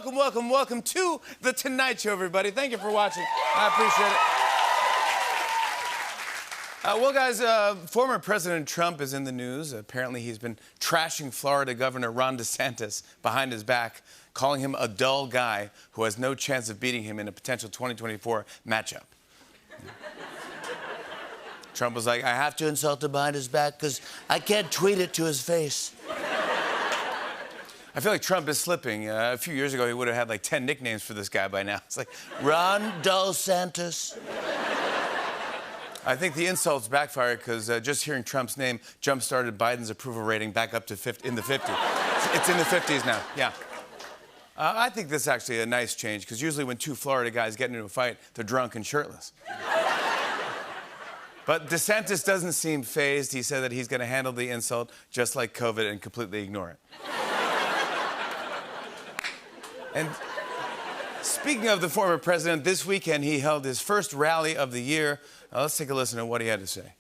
welcome, welcome, welcome to The Tonight Show, everybody. Thank you for watching. I appreciate it. Well, guys, former President Trump is in the news. Apparently, he's been trashing Florida Governor Ron DeSantis behind his back, calling him a dull guy who has no chance of beating him in a potential 2024 matchup. Trump was like, I have to insult him behind his back because I can't tweet it to his face. I feel like Trump is slipping. A few years ago, he would have had like 10 nicknames for this guy by now. It's like, Ron DeSantis. I think the insults backfired because just hearing Trump's name jump-started Biden's approval rating back up to in the 50s. It's in the 50s now, yeah. I think this is actually a nice change because usually when two Florida guys get into a fight, they're drunk and shirtless. But DeSantis doesn't seem fazed. He said that he's going to handle the insult just like COVID and completely ignore it. And speaking of the former president, this weekend he held his first rally of the year. Let's take a listen to what he had to say.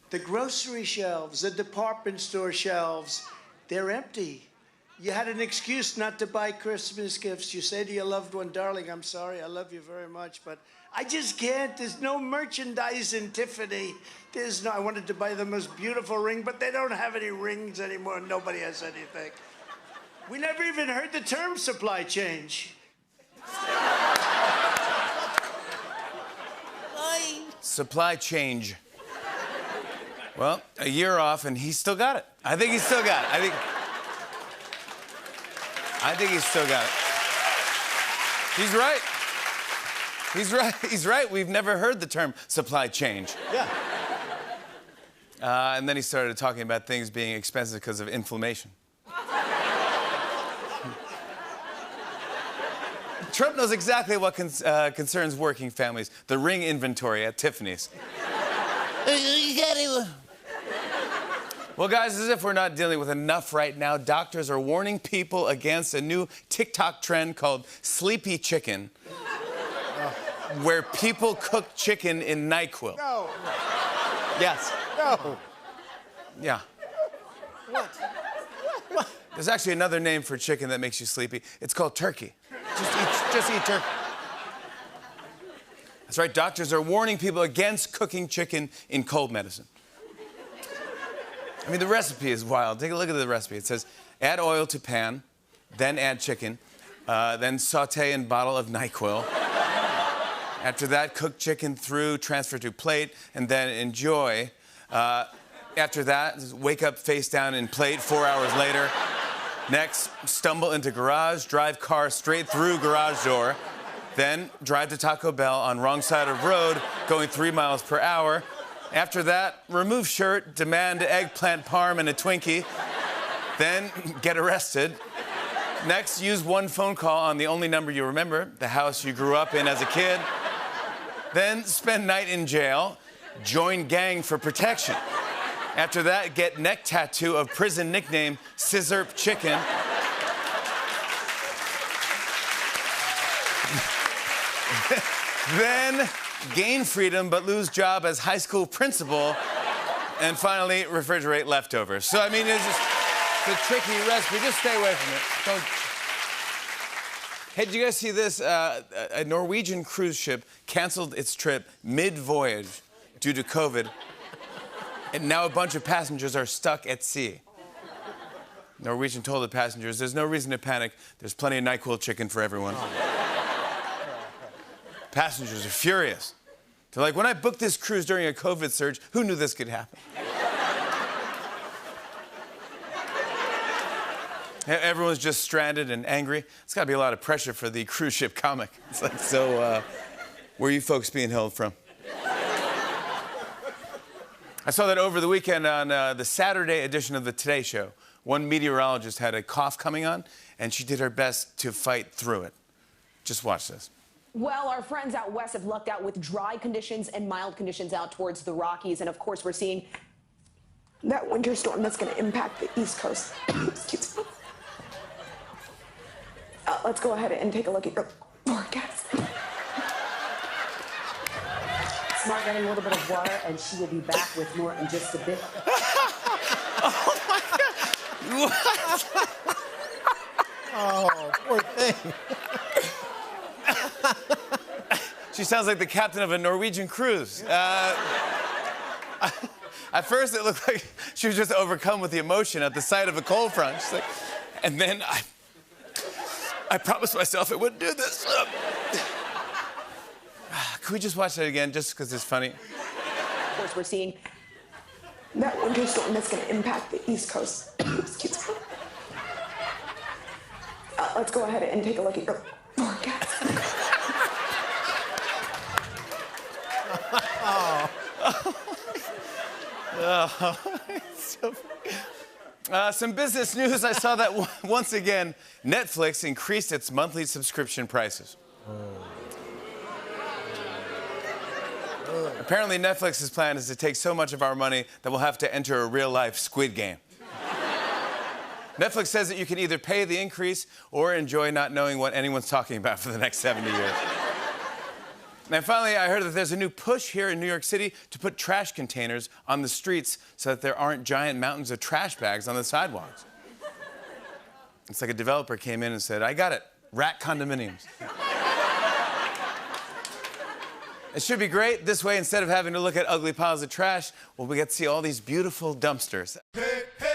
The grocery shelves, the department store shelves, they're empty. You had an excuse not to buy Christmas gifts. You say to your loved one, darling, I'm sorry, I love you very much, but I just can't. There's no merchandise in Tiffany. I wanted to buy the most beautiful ring, but they don't have any rings anymore. Nobody has anything. We never even heard the term supply change. Supply change. Well, a year off, and he's still got it. I think he's still got it. I think he's still got it. He's right. He's right. He's right. We've never heard the term supply change. Yeah. And then he started talking about things being expensive because of inflammation. Trump knows exactly what concerns working families. The ring inventory at Tiffany's. Well, guys, as if we're not dealing with enough right now, doctors are warning people against a new TikTok trend called sleepy chicken, where people cook chicken in NyQuil. No. Yes. No. Yeah. What? There's actually another name for chicken that makes you sleepy. It's called turkey. Just eat turkey. That's right, doctors are warning people against cooking chicken in cold medicine. I mean, the recipe is wild. Take a look at the recipe. It says, add oil to pan, then add chicken, then saute in bottle of NyQuil. After that, cook chicken through, transfer to plate, and then enjoy. After that, wake up face down in plate 4 hours later. Next, stumble into garage, drive car straight through garage door. Then, drive to Taco Bell on wrong side of road, going 3 miles per hour. After that, remove shirt, demand eggplant parm and a Twinkie. Then, get arrested. Next, use one phone call on the only number you remember, the house you grew up in as a kid. Then, spend night in jail. Join gang for protection. After that, get neck tattoo of prison nickname Scissorp Chicken. Then gain freedom but lose job as high school principal. And finally, refrigerate leftovers. So, I mean, it's a tricky recipe. Just stay away from it. Don't... Hey, did you guys see this? A Norwegian cruise ship canceled its trip mid-voyage due to COVID. And now a bunch of passengers are stuck at sea. Norwegian told the passengers, there's no reason to panic. There's plenty of NyQuil chicken for everyone. Passengers are furious. They're like, when I booked this cruise during a COVID surge, who knew this could happen? Everyone's just stranded and angry. It's got to be a lot of pressure for the cruise ship comic. It's like, so, where are you folks being held from? I saw that over the weekend on the Saturday edition of the Today Show. One meteorologist had a cough coming on, and she did her best to fight through it. Just watch this. Well, our friends out west have lucked out with dry conditions and mild conditions out towards the Rockies. And, of course, we're seeing that winter storm that's going to impact the East Coast. Excuse me. Let's go ahead and take a look at your forecast. Smart getting a little bit of water, and she will be back with more in just a bit. Oh, my God. What? Oh, poor thing. She sounds like the captain of a Norwegian cruise. At first, it looked like she was just overcome with the emotion at the sight of a cold front. She's like, and then I promised myself I wouldn't do this. Can we just watch that again, just because it's funny? Of course, we're seeing that winter storm that's going to impact the East Coast. Excuse me. Let's go ahead and take a look at your forecast. Some business news. I saw that once again, Netflix increased its monthly subscription prices. Apparently, Netflix's plan is to take so much of our money that we'll have to enter a real-life Squid Game. Netflix says that you can either pay the increase or enjoy not knowing what anyone's talking about for the next 70 years. And finally, I heard that there's a new push here in New York City to put trash containers on the streets so that there aren't giant mountains of trash bags on the sidewalks. It's like a developer came in and said, I got it, rat condominiums. It should be great. This way, instead of having to look at ugly piles of trash, well, we get to see all these beautiful dumpsters. Hey, hey.